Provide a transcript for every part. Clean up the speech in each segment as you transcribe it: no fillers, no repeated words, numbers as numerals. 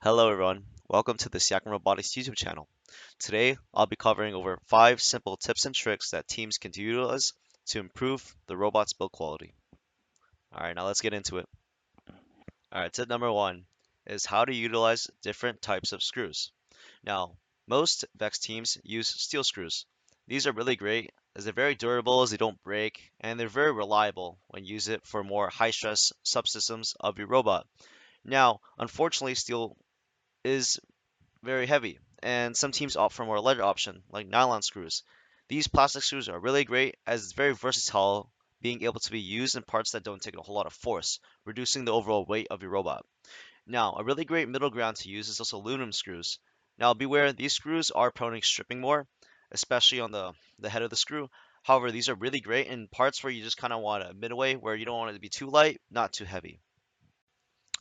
Hello everyone, welcome to the Seaquam Robotics YouTube channel. Today I'll be covering over 5 simple tips and tricks that teams can utilize to improve the robot's build quality. Alright, now let's get into it. Alright, tip number 1 is how to utilize different types of screws. Now, most VEX teams use steel screws. These are really great as they're very durable as they don't break and they're very reliable when you use it for more high stress subsystems of your robot. Now, unfortunately, steel is very heavy, and some teams opt for a more lighter option, like nylon screws. These plastic screws are really great as it's very versatile, being able to be used in parts that don't take a whole lot of force, reducing the overall weight of your robot. Now, a really great middle ground to use is also aluminum screws. Now, beware, these screws are prone to stripping more, especially on the head of the screw. However, these are really great in parts where you just kind of want a midway, where you don't want it to be too light, not too heavy.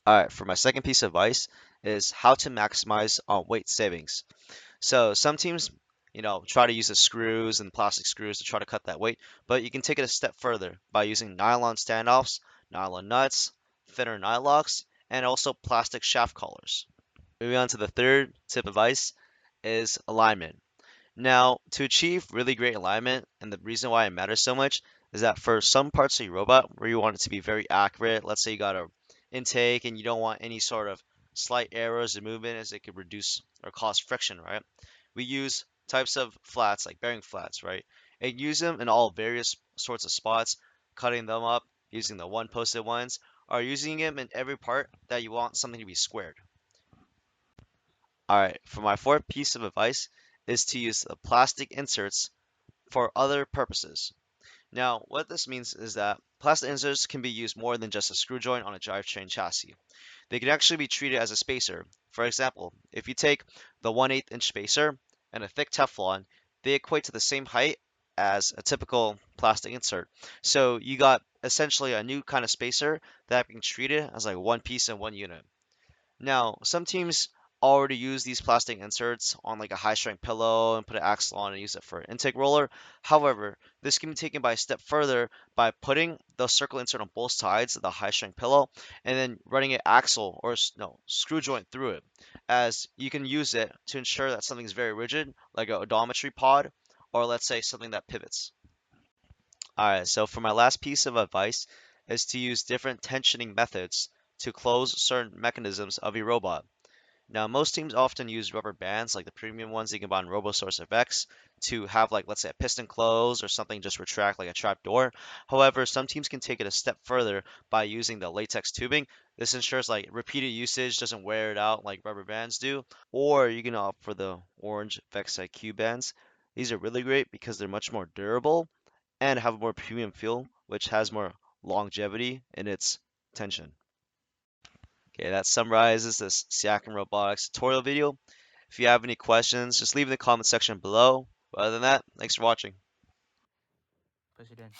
All right, for my second piece of advice is how to maximize weight savings. So some teams, try to use the screws and plastic screws to try to cut that weight, but you can take it a step further by using nylon standoffs, nylon nuts, thinner nylocks, and also plastic shaft collars. Moving on to the third tip of advice is alignment. Now, to achieve really great alignment, and the reason why it matters so much is that for some parts of your robot where you want it to be very accurate, let's say you got a intake and you don't want any sort of slight errors or movement as it could reduce or cause friction, right? We use types of flats like bearing flats, right? And use them in all various sorts of spots, cutting them up using the one posted ones, or using them in every part that you want something to be squared. All right, for my fourth piece of advice is to use the plastic inserts for other purposes. Now, what this means is that plastic inserts can be used more than just a screw joint on a drivetrain chassis. They can actually be treated as a spacer. For example, if you take the 1/8 inch spacer and a thick Teflon, they equate to the same height as a typical plastic insert. So you got essentially a new kind of spacer that can treat it as like one piece in one unit. Now, some teams already use these plastic inserts on like a high strength pillow and put an axle on and use it for an intake roller. However, this can be taken by a step further by putting the circle insert on both sides of the high strength pillow and then running an axle or no screw joint through it, as you can use it to ensure that something is very rigid, like a odometry pod, or let's say something that pivots. All right, so for my last piece of advice is to use different tensioning methods to close certain mechanisms of your robot. Now, most teams often use rubber bands, like the premium ones you can buy on RoboSource FX, to have like, let's say, a piston close or something just retract like a trap door. However, some teams can take it a step further by using the latex tubing. This ensures like repeated usage doesn't wear it out like rubber bands do. Or you can opt for the orange VEX IQ bands. These are really great because they're much more durable and have a more premium feel, which has more longevity in its tension. Okay, that summarizes this Seaquam Robotics tutorial video. If you have any questions, just leave in the comment section below. But other than that, thanks for watching. President.